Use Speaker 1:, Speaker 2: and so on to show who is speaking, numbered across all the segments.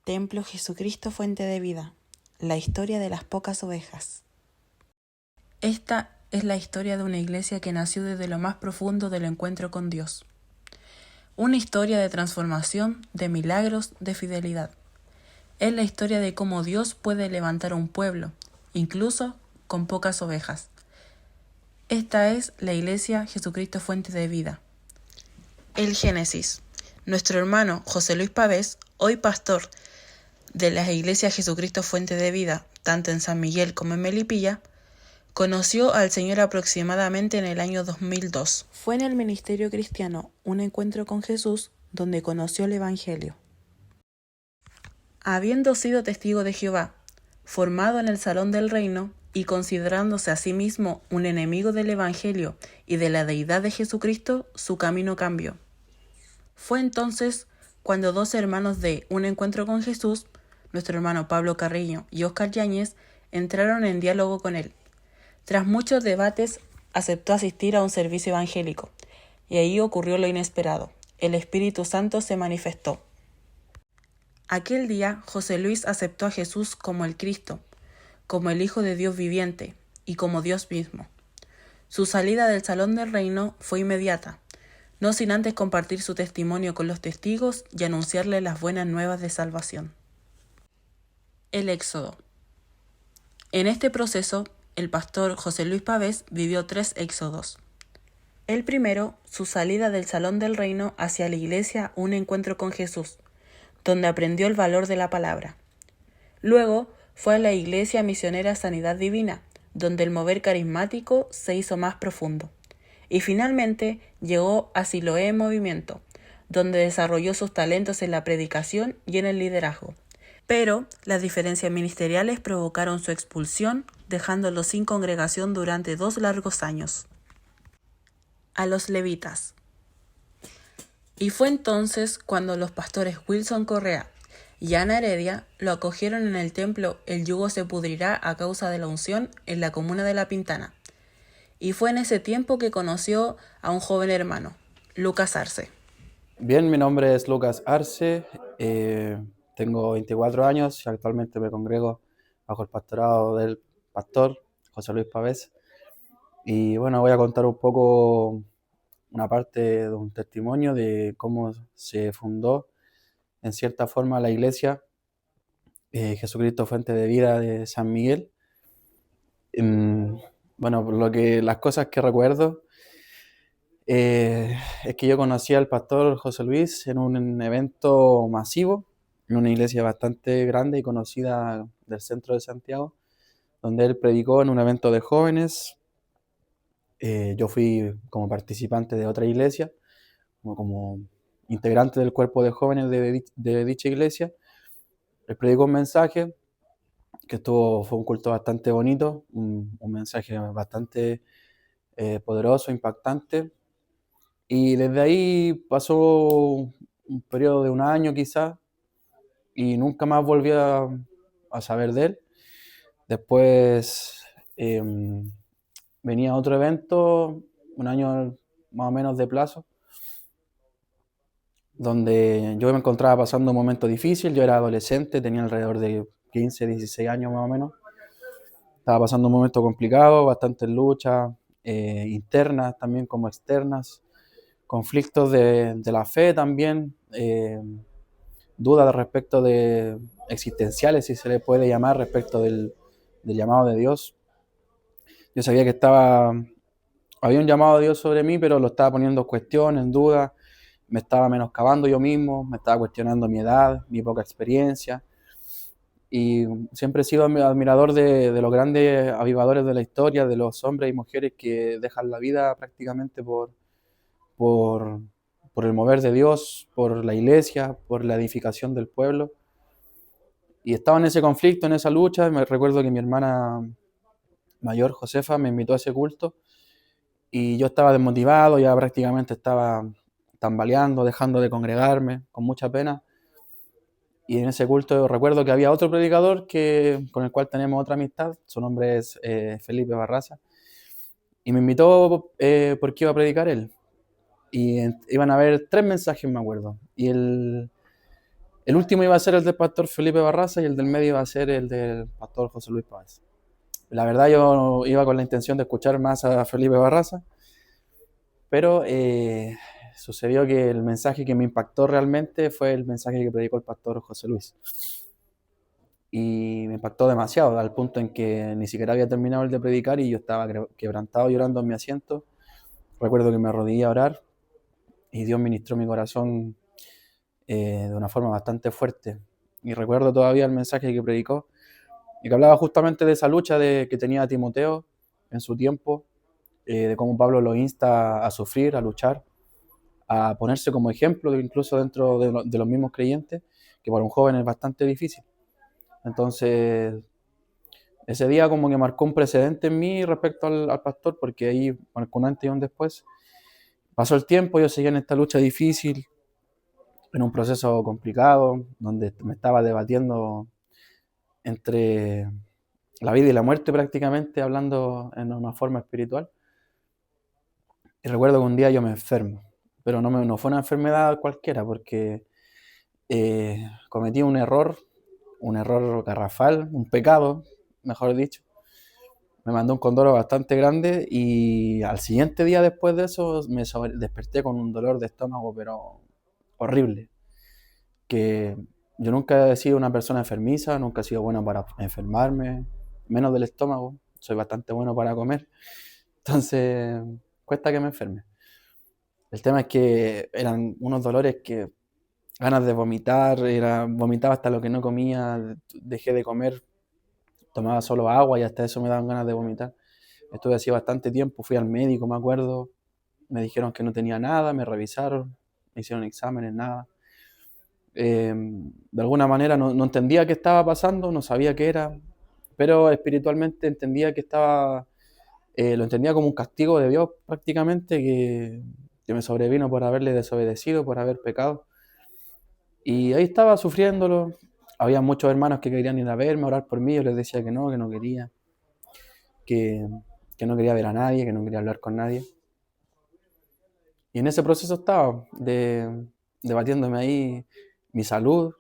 Speaker 1: Templo Jesucristo Fuente de Vida. La historia de las pocas ovejas. Esta es la historia de una iglesia que nació desde lo más profundo del encuentro con Dios. Una historia de transformación, de milagros, de fidelidad. Es la historia de cómo Dios puede levantar un pueblo, incluso con pocas ovejas. Esta es la iglesia Jesucristo Fuente de Vida. El Génesis. Nuestro hermano José Luis Pavés, hoy pastor de las iglesias Jesucristo Fuente de Vida, tanto en San Miguel como en Melipilla, conoció al Señor aproximadamente en el año 2002. Fue en el ministerio cristiano un encuentro con Jesús donde conoció el Evangelio. Habiendo sido testigo de Jehová, formado en el salón del reino y considerándose a sí mismo un enemigo del Evangelio y de la deidad de Jesucristo, su camino cambió. Fue entonces cuando dos hermanos de Un Encuentro con Jesús, nuestro hermano Pablo Carreño y Óscar Yáñez, entraron en diálogo con él. Tras muchos debates, aceptó asistir a un servicio evangélico, y ahí ocurrió lo inesperado. El Espíritu Santo se manifestó. Aquel día, José Luis aceptó a Jesús como el Cristo, como el Hijo de Dios viviente y como Dios mismo. Su salida del salón del reino fue inmediata, no sin antes compartir su testimonio con los testigos y anunciarle las buenas nuevas de salvación. El Éxodo. En este proceso, el pastor José Luis Pavés vivió 3 éxodos. El primero, su salida del salón del reino hacia la iglesia Un Encuentro con Jesús, donde aprendió el valor de la palabra. Luego, fue a la iglesia misionera Sanidad Divina, donde el mover carismático se hizo más profundo. Y finalmente llegó a Siloé Movimiento, donde desarrolló sus talentos en la predicación y en el liderazgo. Pero las diferencias ministeriales provocaron su expulsión, dejándolo sin congregación durante 2 largos años. A los levitas. Y fue entonces cuando los pastores Wilson Correa y Ana Heredia lo acogieron en el templo El Yugo se pudrirá a causa de la unción en la comuna de La Pintana. Y fue en ese tiempo que conoció a un joven hermano, Lucas Arce.
Speaker 2: Bien, mi nombre es Lucas Arce, tengo 24 años y actualmente me congrego bajo el pastorado del pastor José Luis Pavés. Y bueno, voy a contar un poco una parte de un testimonio de cómo se fundó en cierta forma la iglesia Jesucristo Fuente de Vida de San Miguel. Bueno, las cosas que recuerdo es que yo conocí al pastor José Luis en un evento masivo, en una iglesia bastante grande y conocida del centro de Santiago, donde él predicó en un evento de jóvenes. Yo fui como participante de otra iglesia, como integrante del cuerpo de jóvenes de dicha iglesia. Él predicó un mensaje que fue un culto bastante bonito, un mensaje bastante poderoso, impactante. Y desde ahí pasó un periodo de un año quizás y nunca más volví a saber de él. Después venía otro evento, un año más o menos de plazo, donde yo me encontraba pasando un momento difícil. Yo era adolescente, tenía alrededor de 15, 16 años más o menos. Estaba pasando un momento complicado, bastantes luchas internas también como externas, conflictos de la fe también, dudas respecto de existenciales, si se le puede llamar, respecto del llamado de Dios. Yo sabía que había un llamado de Dios sobre mí, pero lo estaba poniendo en cuestión, en duda, me estaba menoscabando yo mismo, me estaba cuestionando mi edad, mi poca experiencia. Y siempre he sido admirador de los grandes avivadores de la historia, de los hombres y mujeres que dejan la vida prácticamente por, por el mover de Dios, por la iglesia, por la edificación del pueblo. Y estaba en ese conflicto, en esa lucha. Me recuerdo que mi hermana mayor, Josefa, me invitó a ese culto y yo estaba desmotivado, ya prácticamente estaba tambaleando, dejando de congregarme, con mucha pena. Y en ese culto recuerdo que había otro predicador con el cual tenemos otra amistad, su nombre es Felipe Barraza, y me invitó porque iba a predicar él. Y iban a haber 3 mensajes, me acuerdo. Y El último iba a ser el del pastor Felipe Barraza y el del medio iba a ser el del pastor José Luis Páez. La verdad yo iba con la intención de escuchar más a Felipe Barraza, pero sucedió que el mensaje que me impactó realmente fue el mensaje que predicó el pastor José Luis. Y me impactó demasiado, al punto en que ni siquiera había terminado el de predicar y yo estaba quebrantado llorando en mi asiento. Recuerdo que me arrodillé a orar y Dios ministró mi corazón de una forma bastante fuerte. Y recuerdo todavía el mensaje que predicó y que hablaba justamente de esa lucha que tenía Timoteo en su tiempo, de cómo Pablo lo insta a sufrir, a luchar, a ponerse como ejemplo, incluso dentro de los mismos creyentes, que para un joven es bastante difícil. Entonces, ese día como que marcó un precedente en mí respecto al pastor, porque ahí marcó un antes y un después. Pasó el tiempo, yo seguía en esta lucha difícil, en un proceso complicado, donde me estaba debatiendo entre la vida y la muerte prácticamente, hablando en una forma espiritual. Y recuerdo que un día yo me enfermo, pero no fue una enfermedad cualquiera, porque cometí un error garrafal, un pecado, mejor dicho. Me mandó un condoro bastante grande y al siguiente día después de eso desperté con un dolor de estómago, pero horrible. Que yo nunca he sido una persona enfermiza, nunca he sido bueno para enfermarme, menos del estómago. Soy bastante bueno para comer, entonces cuesta que me enferme. El tema es que eran unos dolores que ganas de vomitar, vomitaba hasta lo que no comía, dejé de comer, tomaba solo agua y hasta eso me daban ganas de vomitar. Estuve así bastante tiempo, fui al médico, me acuerdo, me dijeron que no tenía nada, me revisaron, me hicieron exámenes, nada. De alguna manera no entendía qué estaba pasando, no sabía qué era, pero espiritualmente entendía que lo entendía como un castigo de Dios prácticamente, que me sobrevino por haberle desobedecido, por haber pecado. Y ahí estaba sufriéndolo. Había muchos hermanos que querían ir a verme, a orar por mí. Yo les decía que no quería, que, que no quería ver a nadie, que no quería hablar con nadie. Y en ese proceso estaba, debatiéndome ahí mi salud.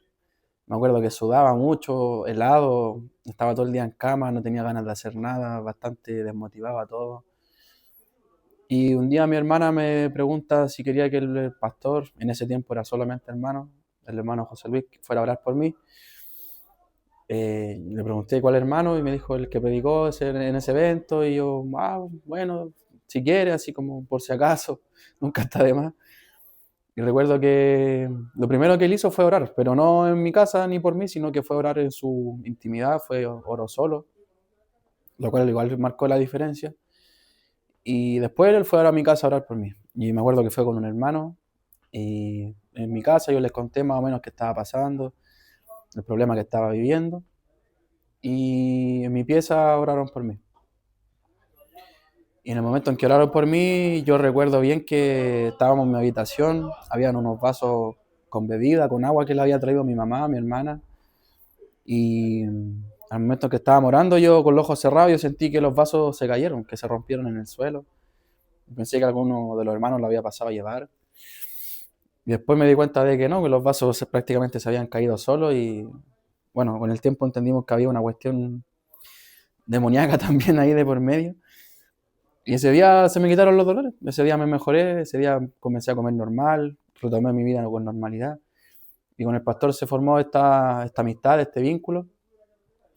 Speaker 2: Me acuerdo que sudaba mucho, helado, estaba todo el día en cama, no tenía ganas de hacer nada, bastante desmotivado a todo. Y un día mi hermana me pregunta si quería que el pastor, en ese tiempo era solamente hermano, el hermano José Luis, fuera a orar por mí. Le pregunté cuál hermano y me dijo el que predicó en ese evento y yo, bueno, si quiere, así como por si acaso, nunca está de más. Y recuerdo que lo primero que él hizo fue orar, pero no en mi casa ni por mí, sino que fue orar en su intimidad, oró solo, lo cual igual marcó la diferencia. Y después él fue a mi casa a orar por mí. Y me acuerdo que fue con un hermano y en mi casa yo les conté más o menos qué estaba pasando, el problema que estaba viviendo. Y en mi pieza oraron por mí. Y en el momento en que oraron por mí, yo recuerdo bien que estábamos en mi habitación, habían unos vasos con bebida, con agua que le había traído mi mamá, mi hermana. Y al momento que estábamos orando, yo con los ojos cerrados, yo sentí que los vasos se cayeron, que se rompieron en el suelo. Pensé que alguno de los hermanos lo había pasado a llevar. Y después me di cuenta de que no, que los vasos prácticamente se habían caído solos y bueno, con el tiempo entendimos que había una cuestión demoníaca también ahí de por medio. Y ese día se me quitaron los dolores, ese día me mejoré, ese día comencé a comer normal, retomé mi vida con normalidad. Y con el pastor se formó esta amistad, este vínculo,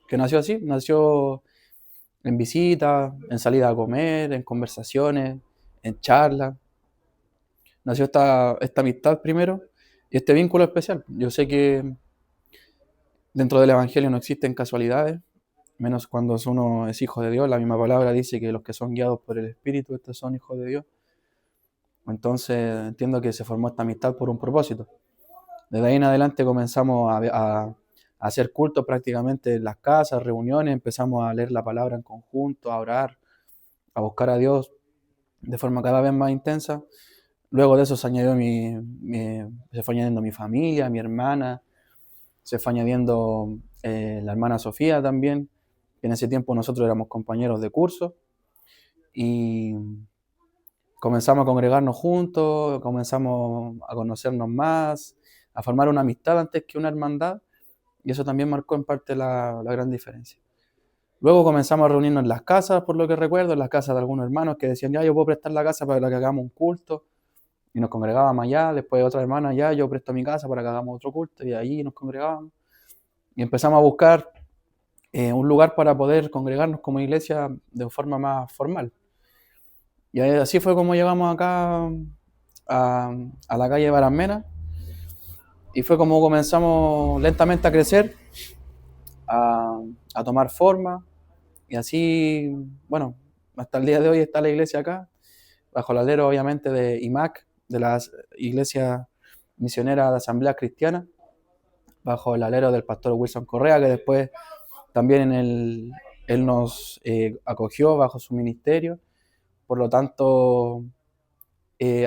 Speaker 2: que nació así, nació en visitas, en salida a comer, en conversaciones, en charlas. Nació esta amistad primero y este vínculo especial. Yo sé que dentro del Evangelio no existen casualidades, menos cuando uno es hijo de Dios. La misma palabra dice que los que son guiados por el Espíritu, estos son hijos de Dios. Entonces entiendo que se formó esta amistad por un propósito. Desde ahí en adelante comenzamos a hacer cultos prácticamente en las casas, reuniones, empezamos a leer la palabra en conjunto, a orar, a buscar a Dios de forma cada vez más intensa. Luego de eso se añadió se fue añadiendo mi familia, mi hermana, se fue añadiendo la hermana Sofía también. En ese tiempo nosotros éramos compañeros de curso y comenzamos a congregarnos juntos, comenzamos a conocernos más, a formar una amistad antes que una hermandad, y eso también marcó en parte la gran diferencia. Luego comenzamos a reunirnos en las casas, por lo que recuerdo, en las casas de algunos hermanos que decían, ya, yo puedo prestar la casa para que hagamos un culto, y nos congregábamos allá. Después otra hermana, ya, yo presto mi casa para que hagamos otro culto, y ahí nos congregábamos. Y empezamos a buscar un lugar para poder congregarnos como iglesia de forma más formal. Y así fue como llegamos acá a la calle Baramena, y fue como comenzamos lentamente a crecer, a tomar forma, y así, bueno, hasta el día de hoy está la iglesia acá, bajo el alero obviamente de IMAC, de la Iglesia Misionera de Asamblea Cristiana, bajo el alero del pastor Wilson Correa, que después también él nos acogió bajo su ministerio. Por lo tanto,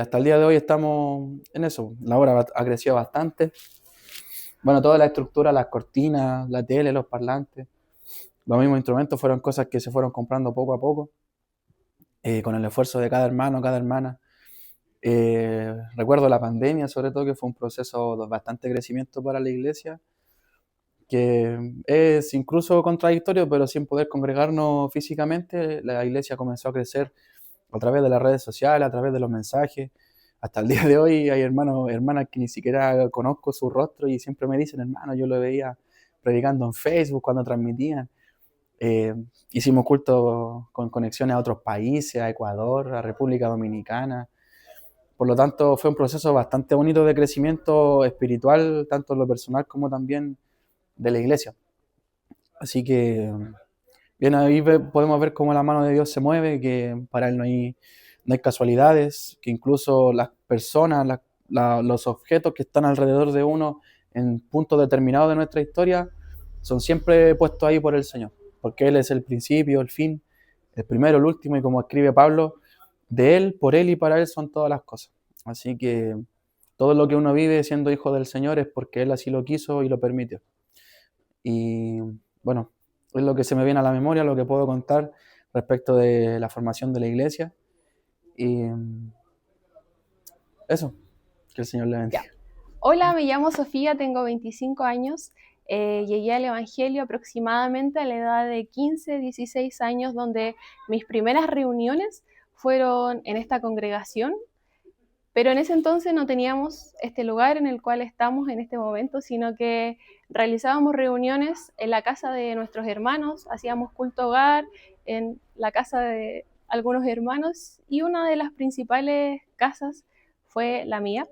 Speaker 2: hasta el día de hoy estamos en eso. La obra ha crecido bastante. Bueno, toda la estructura, las cortinas, la tele, los parlantes, los mismos instrumentos fueron cosas que se fueron comprando poco a poco, con el esfuerzo de cada hermano, cada hermana. Recuerdo la pandemia, sobre todo, que fue un proceso de bastante crecimiento para la iglesia, que es incluso contradictorio, pero sin poder congregarnos físicamente, la iglesia comenzó a crecer a través de las redes sociales, a través de los mensajes. Hasta el día de hoy hay hermanos, hermanas que ni siquiera conozco su rostro y siempre me dicen, hermano, yo lo veía predicando en Facebook cuando transmitían. Eh, Hicimos culto con conexiones a otros países, a Ecuador, a República Dominicana. Por lo tanto, fue un proceso bastante bonito de crecimiento espiritual, tanto en lo personal como también de la iglesia. Así que, bien, ahí podemos ver cómo la mano de Dios se mueve, que para Él no hay casualidades, que incluso las personas, los objetos que están alrededor de uno en puntos determinados de nuestra historia, son siempre puestos ahí por el Señor, porque Él es el principio, el fin, el primero, el último, y como escribe Pablo, de Él, por Él y para Él son todas las cosas. Así que todo lo que uno vive siendo hijo del Señor es porque Él así lo quiso y lo permitió. Y bueno, es lo que se me viene a la memoria, lo que puedo contar respecto de la formación de la iglesia. Y eso, que el Señor le bendiga.
Speaker 3: Ya. Hola, me llamo Sofía, tengo 25 años. Llegué al Evangelio aproximadamente a la edad de 15, 16 años, donde mis primeras reuniones fueron en esta congregación, pero en ese entonces no teníamos este lugar en el cual estamos en este momento, sino que realizábamos reuniones en la casa de nuestros hermanos, hacíamos culto hogar en la casa de algunos hermanos, y una de las principales casas fue la mía,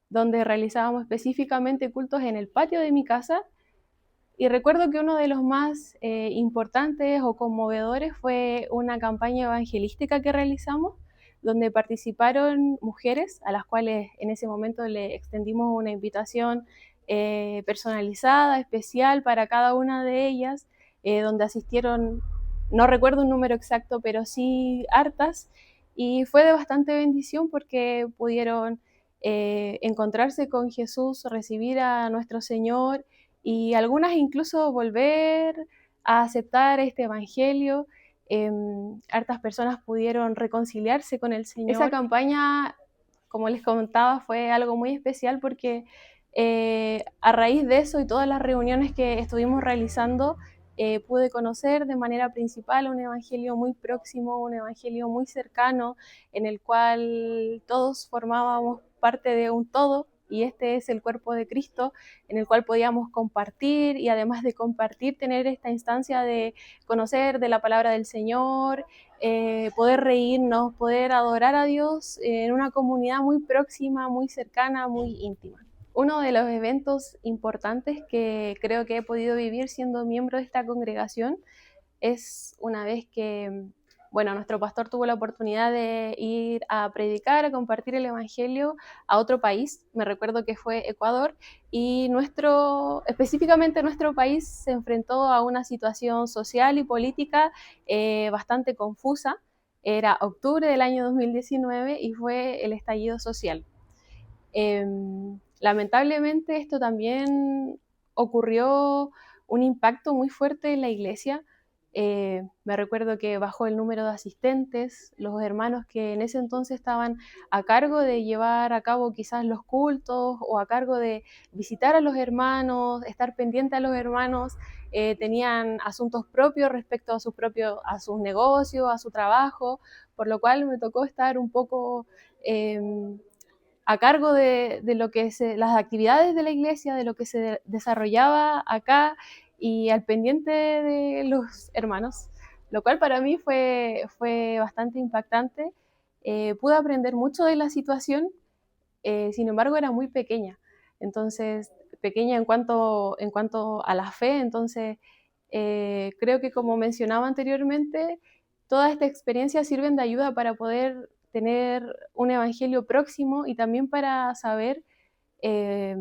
Speaker 3: donde realizábamos específicamente cultos en el patio de mi casa. Y recuerdo que uno de los más importantes o conmovedores fue una campaña evangelística que realizamos, donde participaron mujeres a las cuales en ese momento le extendimos una invitación personalizada, especial para cada una de ellas, donde asistieron, no recuerdo un número exacto, pero sí hartas, y fue de bastante bendición porque pudieron encontrarse con Jesús, recibir a nuestro Señor, y algunas incluso volver a aceptar este evangelio. Hartas personas pudieron reconciliarse con el Señor. Esa campaña, como les contaba, fue algo muy especial porque a raíz de eso y todas las reuniones que estuvimos realizando, pude conocer de manera principal un evangelio muy próximo, un evangelio muy cercano, en el cual todos formábamos parte de un todo, y este es el cuerpo de Cristo, en el cual podíamos compartir, y además de compartir, tener esta instancia de conocer de la palabra del Señor, poder reírnos, poder adorar a Dios en una comunidad muy próxima, muy cercana, muy íntima. Uno de los eventos importantes que creo que he podido vivir siendo miembro de esta congregación es una vez que, bueno, nuestro pastor tuvo la oportunidad de ir a predicar, a compartir el evangelio a otro país. Me recuerdo que fue Ecuador, y específicamente nuestro país se enfrentó a una situación social y política bastante confusa. Era octubre del año 2019 y fue el estallido social. Lamentablemente esto también ocurrió un impacto muy fuerte en la iglesia, Me recuerdo que bajó el número de asistentes, los hermanos que en ese entonces estaban a cargo de llevar a cabo quizás los cultos o a cargo de visitar a los hermanos, estar pendiente a los hermanos, tenían asuntos propios respecto a sus negocios, a su trabajo, por lo cual me tocó estar un poco a cargo de lo que las actividades de la iglesia, de lo que se desarrollaba acá y al pendiente de los hermanos, lo cual para mí fue bastante impactante. Pude aprender mucho de la situación, sin embargo era muy pequeña, entonces pequeña en cuanto a la fe, entonces creo que como mencionaba anteriormente, toda esta experiencia sirven de ayuda para poder tener un evangelio próximo y también para saber eh,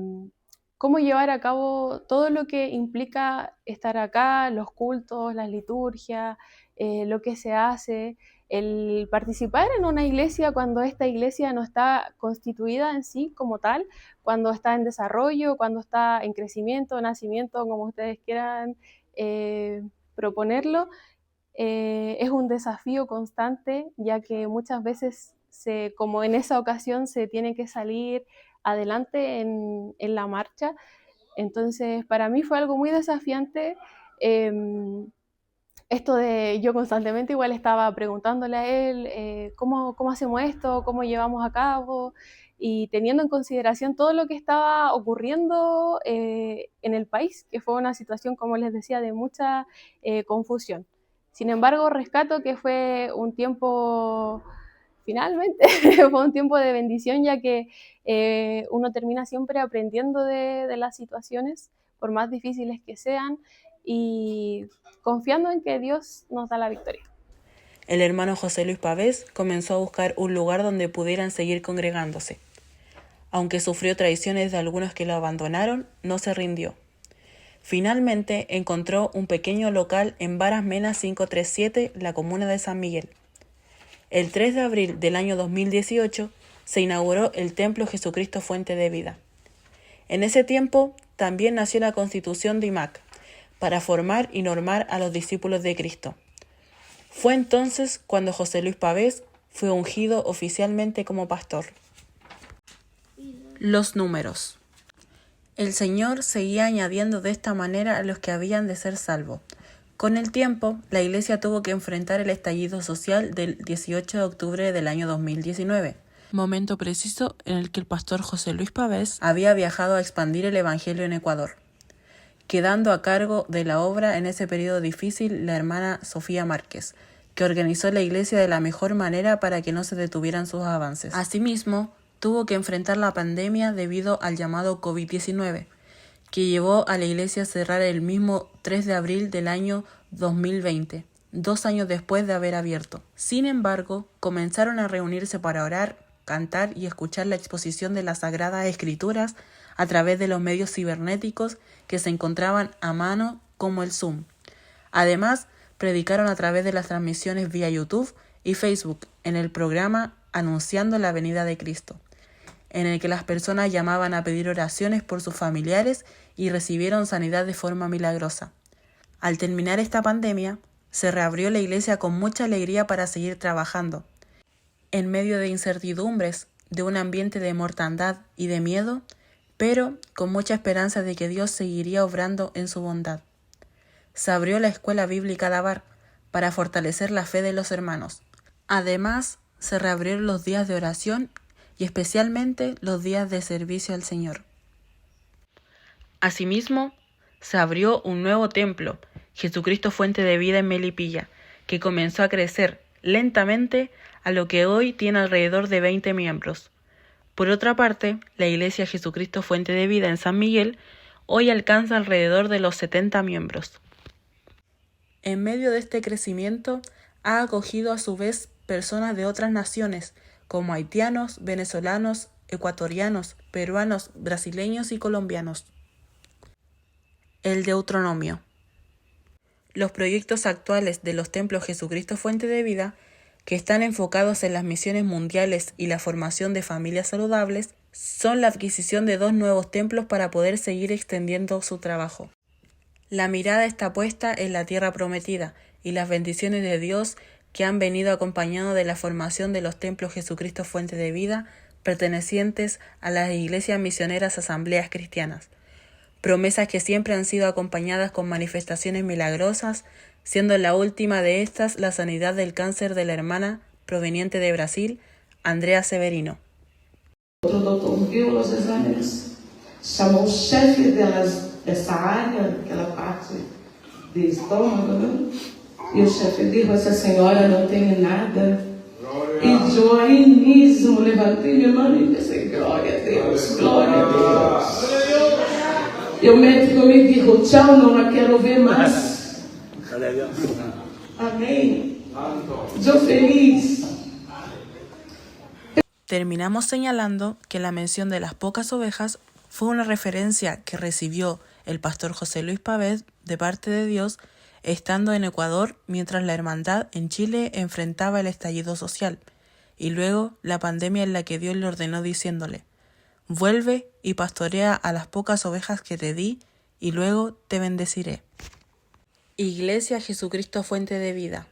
Speaker 3: cómo llevar a cabo todo lo que implica estar acá, los cultos, las liturgias, lo que se hace, el participar en una iglesia cuando esta iglesia no está constituida en sí como tal, cuando está en desarrollo, cuando está en crecimiento, nacimiento, como ustedes quieran proponerlo. Es un desafío constante, ya que muchas veces, como en esa ocasión, se tiene que salir adelante en la marcha. Entonces, para mí fue algo muy desafiante. Eh, Esto de yo constantemente igual estaba preguntándole a él cómo hacemos esto, cómo llevamos a cabo, y teniendo en consideración todo lo que estaba ocurriendo en el país, que fue una situación, como les decía, de mucha confusión. Sin embargo, rescato que fue un tiempo, finalmente, fue un tiempo de bendición, ya que uno termina siempre aprendiendo de las situaciones, por más difíciles que sean, y confiando en que Dios nos da la victoria.
Speaker 1: El hermano José Luis Pavés comenzó a buscar un lugar donde pudieran seguir congregándose. Aunque sufrió traiciones de algunos que lo abandonaron, no se rindió. Finalmente encontró un pequeño local en Varas Mena 537, la comuna de San Miguel. El 3 de abril del año 2018 se inauguró el Templo Jesucristo Fuente de Vida. En ese tiempo también nació la Constitución de IMAC, para formar y normar a los discípulos de Cristo. Fue entonces cuando José Luis Pavés fue ungido oficialmente como pastor. Los números. El Señor seguía añadiendo de esta manera a los que habían de ser salvos. Con el tiempo, la Iglesia tuvo que enfrentar el estallido social del 18 de octubre del año 2019, momento preciso en el que el pastor José Luis Pavés había viajado a expandir el Evangelio en Ecuador, quedando a cargo de la obra en ese periodo difícil la hermana Sofía Márquez, que organizó la iglesia de la mejor manera para que no se detuvieran sus avances. Asimismo, tuvo que enfrentar la pandemia debido al llamado COVID-19, que llevó a la iglesia a cerrar el mismo 3 de abril del año 2020, 2 años después de haber abierto. Sin embargo, comenzaron a reunirse para orar, cantar y escuchar la exposición de las Sagradas Escrituras a través de los medios cibernéticos que se encontraban a mano como el Zoom. Además, predicaron a través de las transmisiones vía YouTube y Facebook en el programa Anunciando la Venida de Cristo, en el que las personas llamaban a pedir oraciones por sus familiares y recibieron sanidad de forma milagrosa. Al terminar esta pandemia, se reabrió la iglesia con mucha alegría para seguir trabajando. En medio de incertidumbres, de un ambiente de mortandad y de miedo, pero con mucha esperanza de que Dios seguiría obrando en su bondad. Se abrió la escuela bíblica Dabar para fortalecer la fe de los hermanos. Además, se reabrieron los días de oración y especialmente los días de servicio al Señor. Asimismo, se abrió un nuevo templo, Jesucristo Fuente de Vida en Melipilla, que comenzó a crecer lentamente a lo que hoy tiene alrededor de 20 miembros. Por otra parte, la Iglesia Jesucristo Fuente de Vida en San Miguel hoy alcanza alrededor de los 70 miembros. En medio de este crecimiento, ha acogido a su vez personas de otras naciones, como haitianos, venezolanos, ecuatorianos, peruanos, brasileños y colombianos. El Deuteronomio. Los proyectos actuales de los templos Jesucristo Fuente de Vida, que están enfocados en las misiones mundiales y la formación de familias saludables, son la adquisición de 2 nuevos templos para poder seguir extendiendo su trabajo. La mirada está puesta en la tierra prometida y las bendiciones de Dios que han venido acompañado de la formación de los templos Jesucristo Fuente de Vida pertenecientes a las iglesias misioneras asambleas cristianas. Promesas que siempre han sido acompañadas con manifestaciones milagrosas, siendo la última de estas la sanidad del cáncer de la hermana proveniente de Brasil, Andrea Severino.
Speaker 4: O doutor viu os exames, chamou o chefe dessa área, aquela parte de estômago, né? E o chefe disse, essa senhora não tem nada. E eu aí mesmo levantei minha mão e pensei, glória a Deus, glória a Deus. E o médico me disse, tchau, não a quero ver mais. Amém. Eu feliz.
Speaker 1: Terminamos señalando que la mención de las pocas ovejas fue una referencia que recibió el pastor José Luis Pavés de parte de Dios estando en Ecuador mientras la hermandad en Chile enfrentaba el estallido social y luego la pandemia en la que Dios le ordenó diciéndole: vuelve y pastorea a las pocas ovejas que te di y luego te bendeciré. Iglesia Jesucristo Fuente de Vida,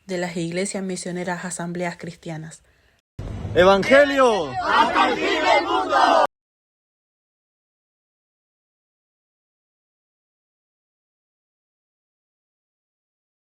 Speaker 1: de las iglesias misioneras asambleas cristianas.
Speaker 5: ¡Evangelio! ¡Hasta el fin del mundo!